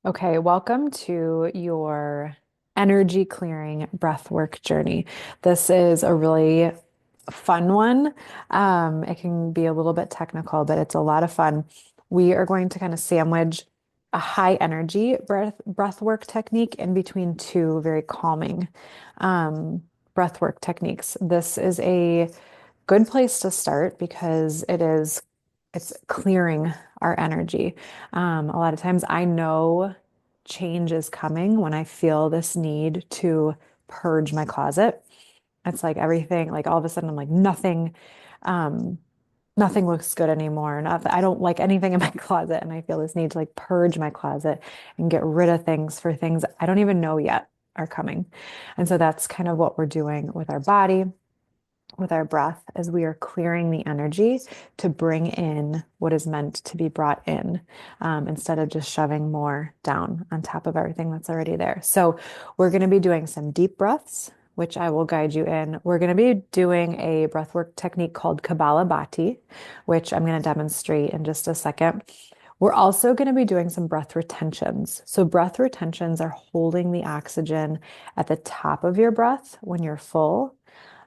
Okay, welcome to your energy clearing breathwork journey. This is a really fun one. It can be a little bit technical, but it's a lot of fun. We are going to kind of sandwich a high energy breathwork technique in between two very calming breathwork techniques. This is a good place to start because it's clearing our energy. A lot of times I know change is coming when I feel this need to purge my closet. It's like everything, like all of a sudden I'm like um, nothing looks good anymore. I don't like anything in my closet, and I feel this need to like purge my closet and get rid of things for things I don't even know yet are coming. And so that's kind of what we're doing with our body, with our breath, as we are clearing the energy to bring in what is meant to be brought in, instead of just shoving more down on top of everything that's already there. So we're going to be doing some deep breaths, which I will guide you in. We're going to be doing a breathwork technique called Kapalabhati, which I'm going to demonstrate in just a second. We're also going to be doing some breath retentions. So breath retentions are holding the oxygen at the top of your breath when you're full.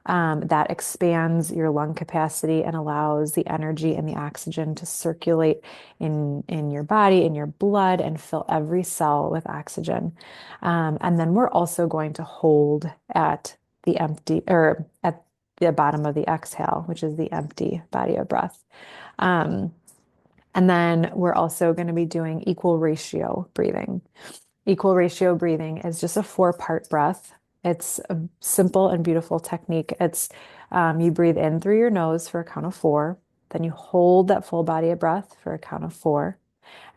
That expands your lung capacity and allows the energy and the oxygen to circulate in your body, in your blood, and fill every cell with oxygen. And then we're also going to hold at the empty or at the bottom of the exhale, which is the empty body of breath. Um, and then we're also going to be doing equal ratio breathing. Equal ratio breathing is just a four-part breath. It's a simple and beautiful technique. You breathe in through your nose for a count of four, then you hold that full body of breath for a count of four,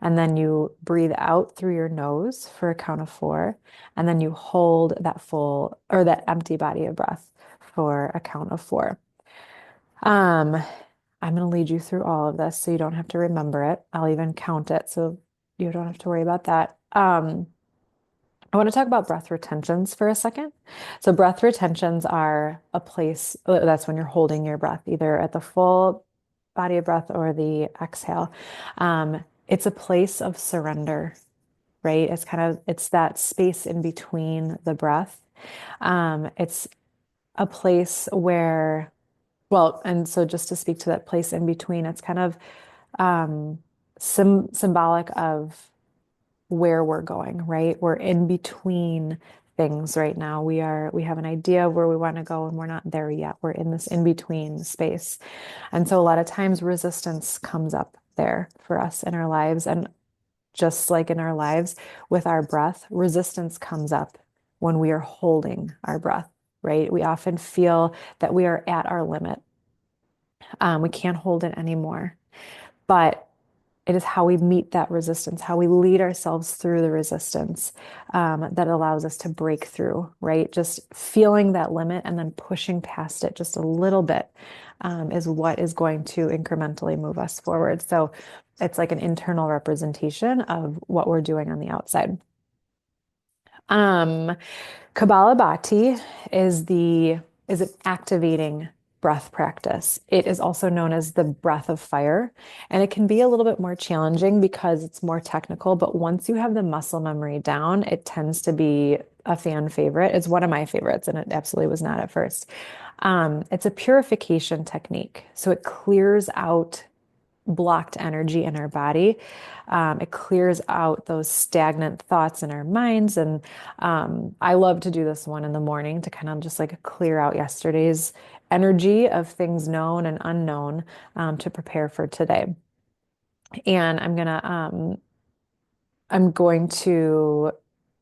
and then you breathe out through your nose for a count of four, and then you hold that full or that empty body of breath for a count of four. Um, I'm going to lead you through all of this so you don't have to remember it. I'll even count it so you don't have to worry about that. I want to talk about breath retentions for a second. So, breath retentions are a place that's when you're holding your breath, either at the full body of breath or the exhale. It's a place of surrender, right? It's that space in between the breath. It's a place where, well, and so just to speak to that place in between, it's kind of symbolic of where we're going, right? We're in between things right now. We have an idea of where we want to go and we're not there yet. We're in this in between space. And so a lot of times resistance comes up there for us in our lives. And just like in our lives with our breath, resistance comes up when we are holding our breath, right? We often feel that we are at our limit. We can't hold it anymore. But it is how we meet that resistance, how we lead ourselves through the resistance, that allows us to break through, right? Just feeling that limit and then pushing past it just a little bit, is what is going to incrementally move us forward. So it's like an internal representation of what we're doing on the outside. Um, Kapalabhati is an activating breath practice. It is also known as the breath of fire, and it can be a little bit more challenging because it's more technical, but once you have the muscle memory down, it tends to be a fan favorite. It's one of my favorites, and it absolutely was not at first. It's a purification technique. So it clears out blocked energy in our body. It clears out those stagnant thoughts in our minds. And I love to do this one in the morning to kind of just like clear out yesterday's energy of things known and unknown, to prepare for today. And I'm going to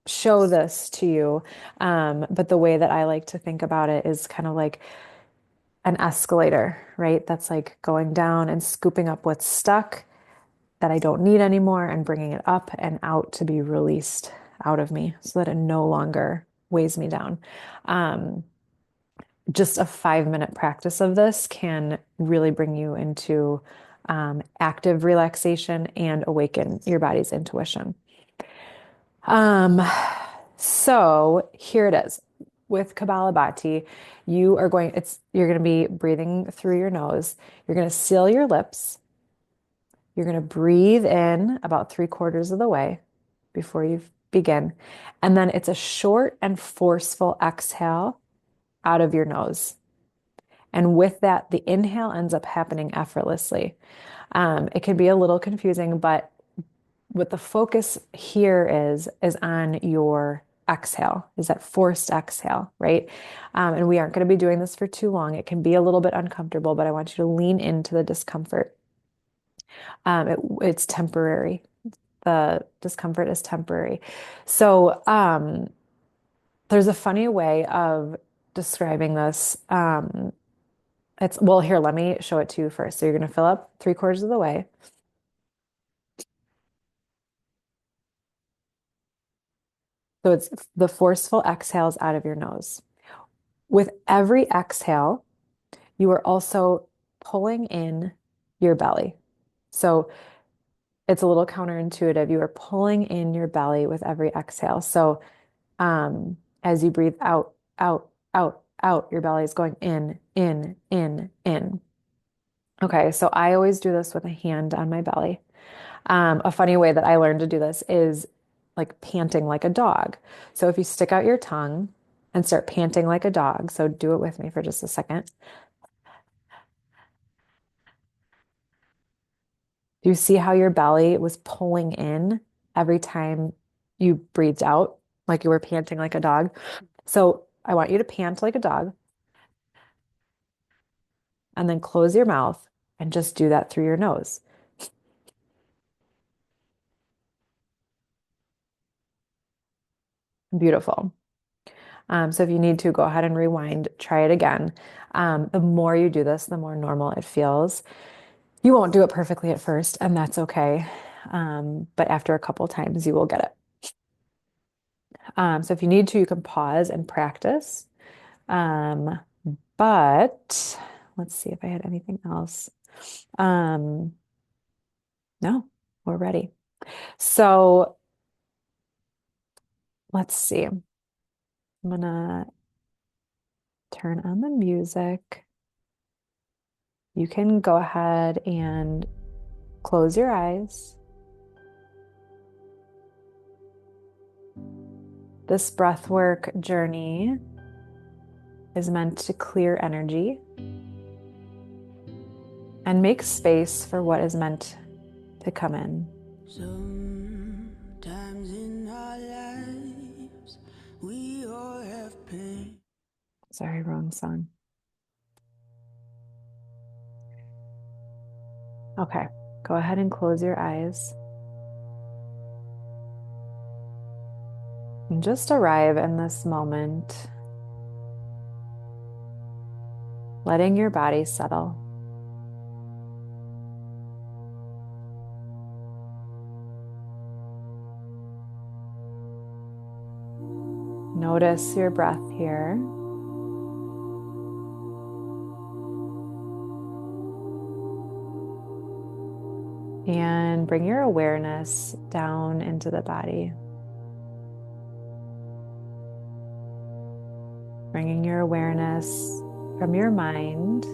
show this to you. But the way that I like to think about it is kind of like an escalator, right? That's like going down and scooping up what's stuck that I don't need anymore and bringing it up and out to be released out of me so that it no longer weighs me down. Um, just a 5-minute practice of this can really bring you into active relaxation and awaken your body's intuition. Um, so here it is. With Kapalabhati, you're going to be breathing through your nose. You're going to seal your lips. You're going to breathe in about 3/4 of the way before you begin. And then it's a short and forceful exhale out of your nose. And with that, the inhale ends up happening effortlessly. It can be a little confusing, but what the focus here is on your exhale, is that forced exhale, right? And we aren't going to be doing this for too long. It can be a little bit uncomfortable, but I want you to lean into the discomfort. It's temporary. The discomfort is temporary. So there's a funny way of describing this. Well, here, let me show it to you first. So you're going to fill up 3/4 of the way. So it's the forceful exhales out of your nose. With every exhale, you are also pulling in your belly. So it's a little counterintuitive. You are pulling in your belly with every exhale. So as you breathe out, out, out, out, your belly is going in, in, in, in. Okay, so I always do this with a hand on my belly. A funny way that I learned to do this is like panting like a dog. So if you stick out your tongue and start panting like a dog, so do it with me for just a second. Do you see how your belly was pulling in every time you breathed out, like you were panting like a dog? So I want you to pant like a dog and then close your mouth and just do that through your nose. Beautiful. So if you need to, go ahead and rewind, try it again. The more you do this, the more normal it feels. You won't do it perfectly at first, and that's okay. But after a couple times, you will get it. So if you need to, you can pause and practice. Um, but let's see if I had anything else. Um, no, we're ready. So let's see. I'm gonna turn on the music. You can go ahead and close your eyes. This breathwork journey is meant to clear energy and make space for what is meant to come in. Sometimes in our lives, we all have pain. Sorry, wrong song. Okay, go ahead and close your eyes. And just arrive in this moment, letting your body settle. Notice your breath here. And bring your awareness down into the body. Bringing your awareness from your mind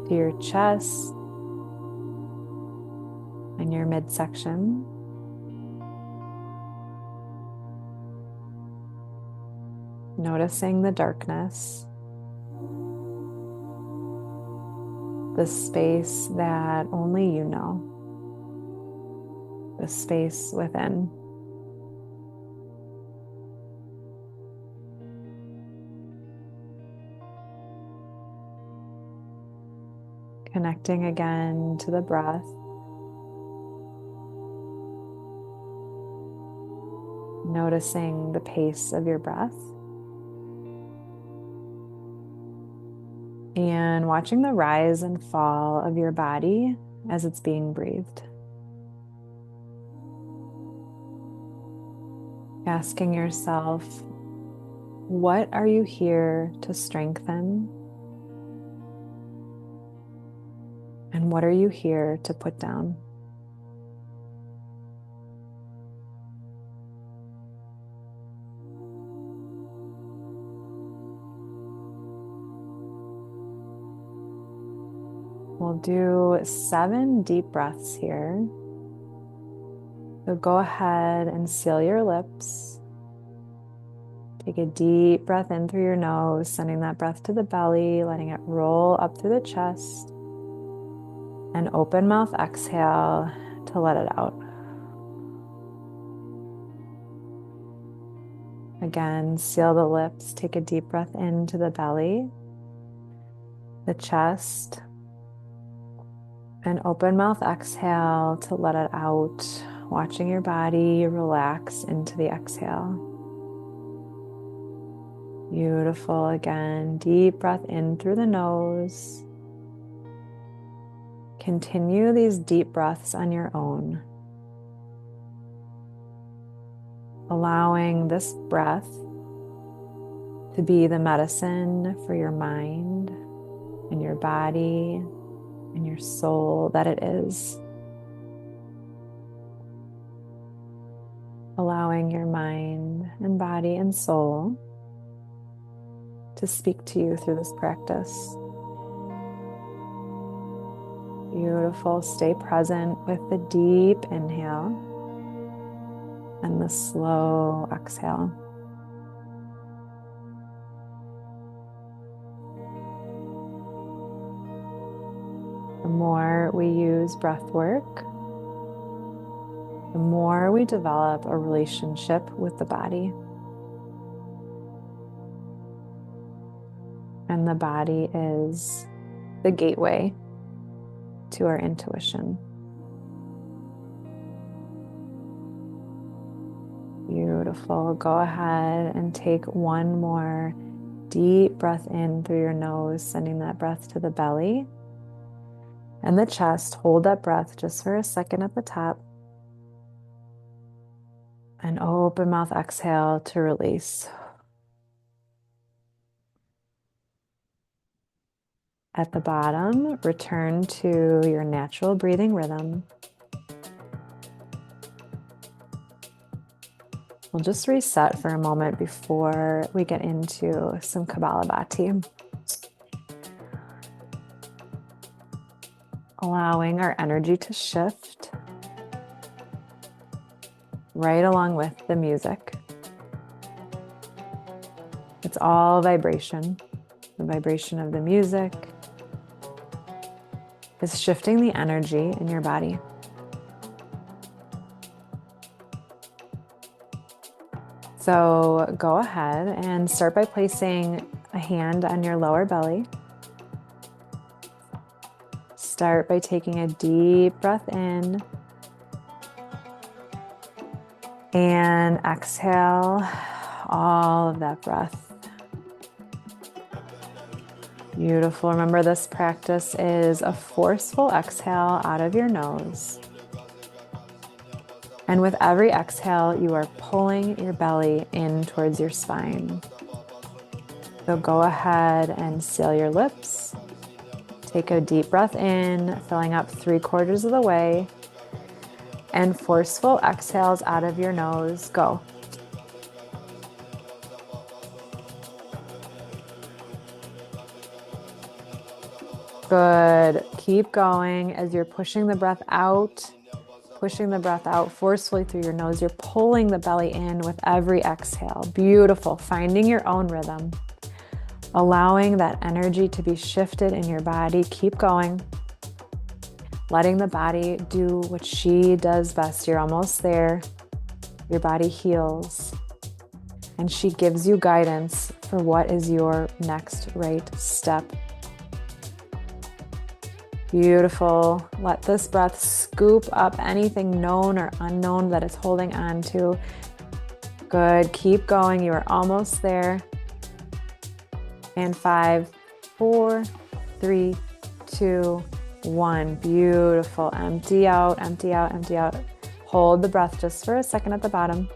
to your chest and your midsection. Noticing the darkness, the space that only you know, the space within. Connecting again to the breath. Noticing the pace of your breath. And watching the rise and fall of your body as it's being breathed. Asking yourself, what are you here to strengthen? And what are you here to put down? We'll do 7 deep breaths here. So go ahead and seal your lips. Take a deep breath in through your nose, sending that breath to the belly, letting it roll up through the chest. And open mouth exhale to let it out. Again, seal the lips. Take a deep breath into the belly, the chest, and open mouth exhale to let it out, watching your body relax into the exhale. Beautiful. Again, deep breath in through the nose. Continue these deep breaths on your own, allowing this breath to be the medicine for your mind and your body and your soul that it is. Allowing your mind and body and soul to speak to you through this practice. Beautiful. Stay present with the deep inhale and the slow exhale. The more we use breath work, the more we develop a relationship with the body. And the body is the gateway to our intuition. Beautiful. Go ahead and take one more deep breath in through your nose, sending that breath to the belly and the chest. Hold that breath just for a second at the top. And open mouth exhale to release. At the bottom, return to your natural breathing rhythm. We'll just reset for a moment before we get into some Kapalabhati. Allowing our energy to shift right along with the music. It's all vibration. The vibration of the music is shifting the energy in your body. So go ahead and start by placing a hand on your lower belly. Start by taking a deep breath in and exhale all of that breath. Beautiful. Remember, this practice is a forceful exhale out of your nose. And with every exhale, you are pulling your belly in towards your spine. So go ahead and seal your lips. Take a deep breath in, filling up 3/4 of the way. And forceful exhales out of your nose. Go. Good. Keep going as you're pushing the breath out forcefully through your nose. You're pulling the belly in with every exhale. Beautiful. Finding your own rhythm. Allowing that energy to be shifted in your body. Keep going. Letting the body do what she does best. You're almost there. Your body heals. And she gives you guidance for what is your next right step. Beautiful. Let this breath scoop up anything known or unknown that it's holding on to. Good. Keep going. You are almost there. And 5, 4, 3, 2, 1. Beautiful. Empty out, empty out, empty out. Hold the breath just for a second at the bottom.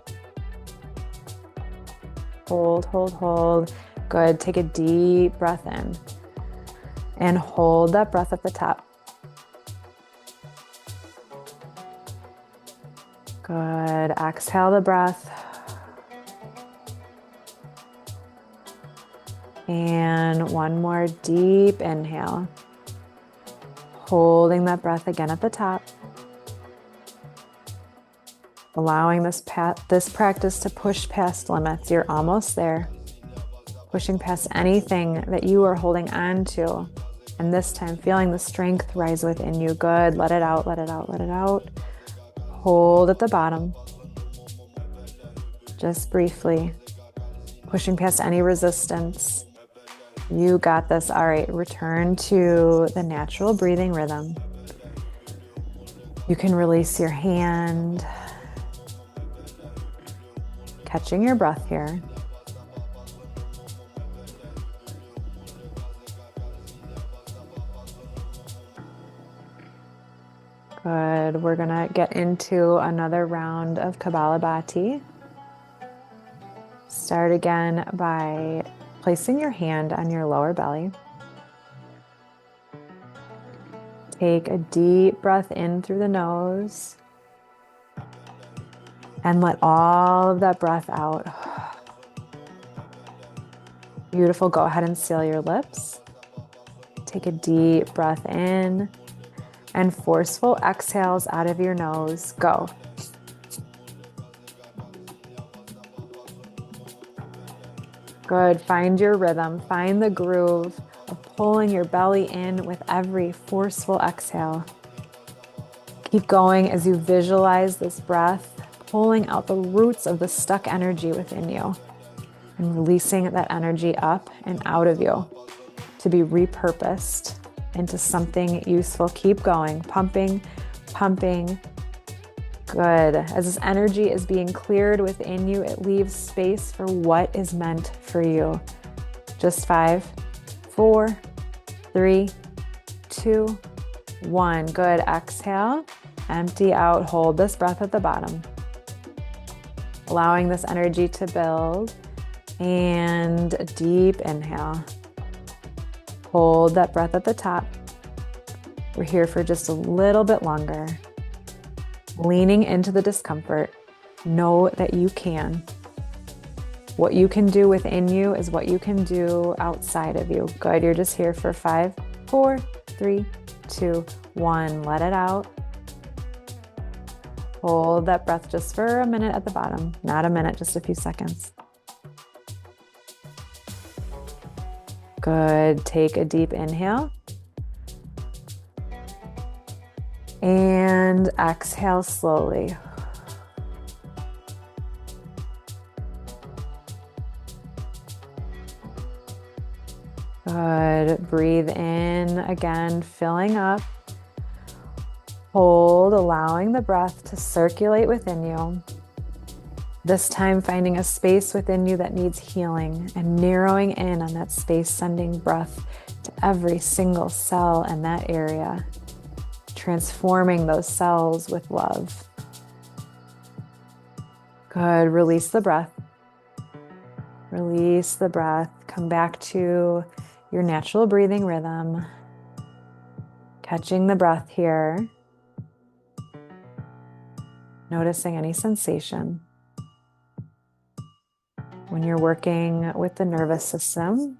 Hold, hold, hold. Good. Take a deep breath in. And hold that breath at the top. Good. Exhale the breath. And one more deep inhale. Holding that breath again at the top. Allowing this practice to push past limits. You're almost there. Pushing past anything that you are holding on to. And this time, feeling the strength rise within you. Good. Let it out, let it out, let it out. Hold at the bottom. Just briefly. Pushing past any resistance. You got this. All right, return to the natural breathing rhythm. You can release your hand. Catching your breath here. Good. We're going to get into another round of Kapalabhati. Start again by placing your hand on your lower belly. Take a deep breath in through the nose. And let all of that breath out. Beautiful. Go ahead and seal your lips. Take a deep breath in. And forceful exhales out of your nose. Go. Good. Find your rhythm. Find the groove of pulling your belly in with every forceful exhale. Keep going as you visualize this breath, pulling out the roots of the stuck energy within you and releasing that energy up and out of you to be repurposed into something useful. Keep going, pumping, pumping. Good. As this energy is being cleared within you, it leaves space for what is meant for you. Just 5, 4, 3, 2, 1. Good. Exhale, empty out, hold this breath at the bottom. Allowing this energy to build, and a deep inhale. Hold that breath at the top. We're here for just a little bit longer. Leaning into the discomfort. Know that you can. What you can do within you is what you can do outside of you. Good. You're just here for 5, 4, 3, 2, 1. Let it out. Hold that breath just for a minute at the bottom. Not a minute, just a few seconds. Good. Take a deep inhale. And exhale slowly. Good. Breathe in again, filling up. Hold, allowing the breath to circulate within you. This time finding a space within you that needs healing and narrowing in on that space, sending breath to every single cell in that area, transforming those cells with love. Good. Release the breath. Release the breath. Come back to your natural breathing rhythm. Catching the breath here. Noticing any sensation. When you're working with the nervous system,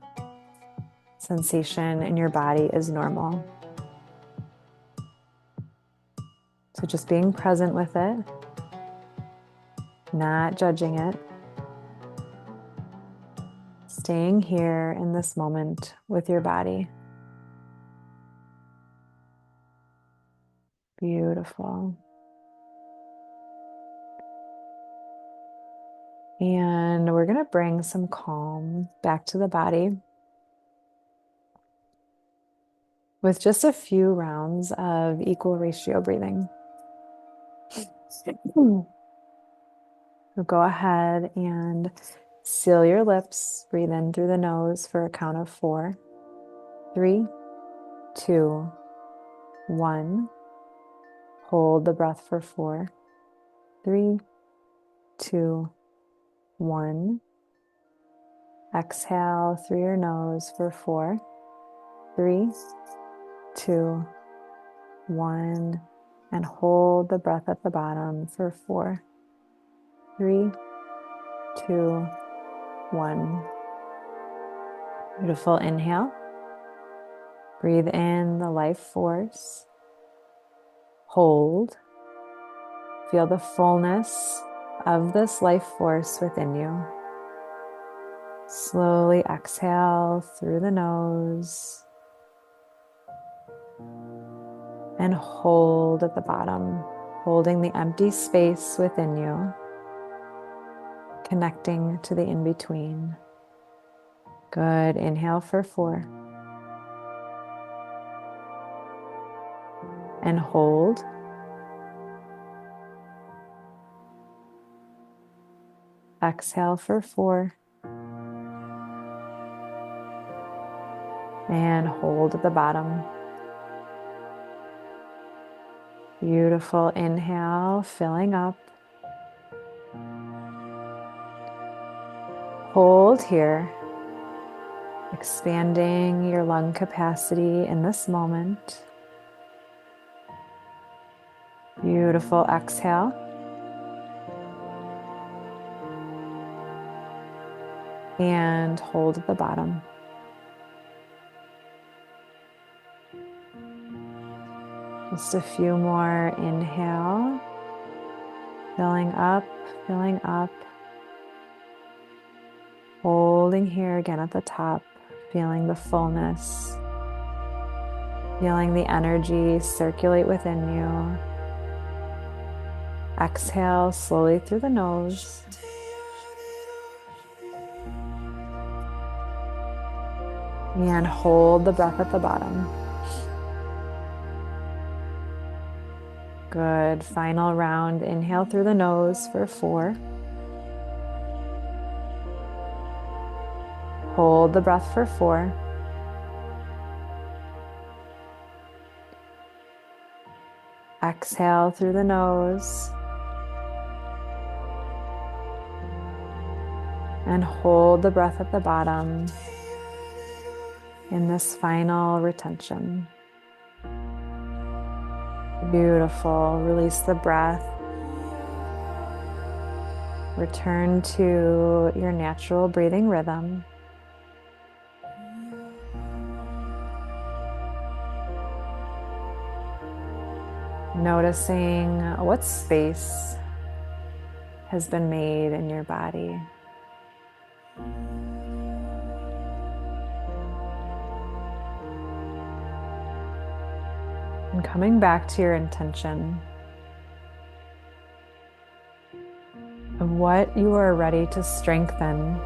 sensation in your body is normal. So just being present with it, not judging it, staying here in this moment with your body. Beautiful. And we're going to bring some calm back to the body with just a few rounds of equal ratio breathing. So go ahead and seal your lips. Breathe in through the nose for a count of 4, 3, 2, 1. Hold the breath for 4, 3, 2, 1. Exhale through your nose for 4, 3, 2, 1. And hold the breath at the bottom for 4, 3, 2, 1. Beautiful. Inhale. Breathe in the life force. Hold. Feel the fullness of this life force within you. Slowly exhale through the nose and hold at the bottom, holding the empty space within you, connecting to the in-between. Good. Inhale for 4. And hold. Exhale for 4. And hold at the bottom. Beautiful. Inhale, filling up. Hold here, expanding your lung capacity in this moment. Beautiful. Exhale. And hold at the bottom. Just a few more. Inhale, filling up, filling up. Holding here again at the top, feeling the fullness, feeling the energy circulate within you. Exhale slowly through the nose. And hold the breath at the bottom. Good. Final round. Inhale through the nose for 4. Hold the breath for 4. Exhale through the nose. And hold the breath at the bottom in this final retention. Beautiful. Release the breath. Return to your natural breathing rhythm. Noticing what space has been made in your body. And coming back to your intention of what you are ready to strengthen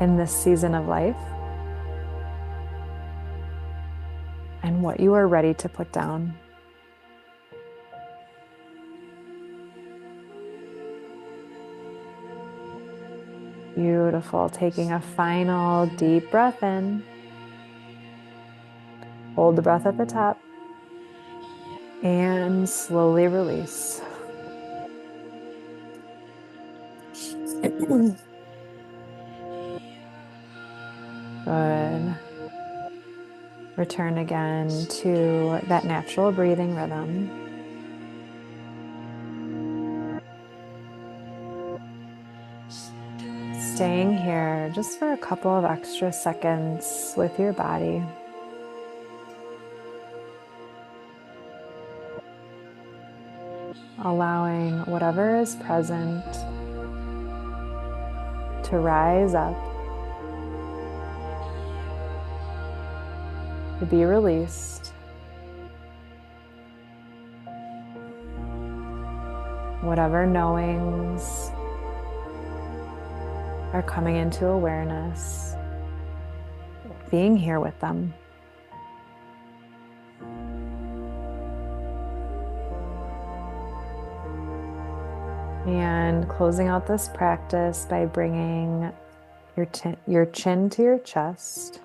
in this season of life and what you are ready to put down. Beautiful. Taking a final deep breath in. Hold the breath at the top. And slowly release. Good. Return again to that natural breathing rhythm. Staying here just for a couple of extra seconds with your body. Allowing whatever is present to rise up, to be released. Whatever knowings are coming into awareness, being here with them. And closing out this practice by bringing your chin to your chest.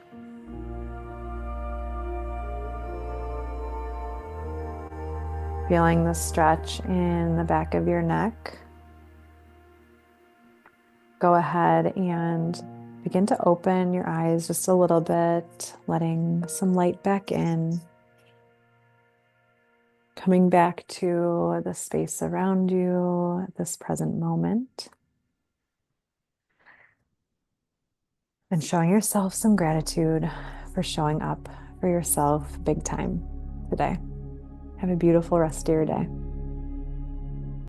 Feeling the stretch in the back of your neck. Go ahead and begin to open your eyes just a little bit, letting some light back in. Coming back to the space around you at this present moment. And showing yourself some gratitude for showing up for yourself big time today. Have a beautiful rest of your day.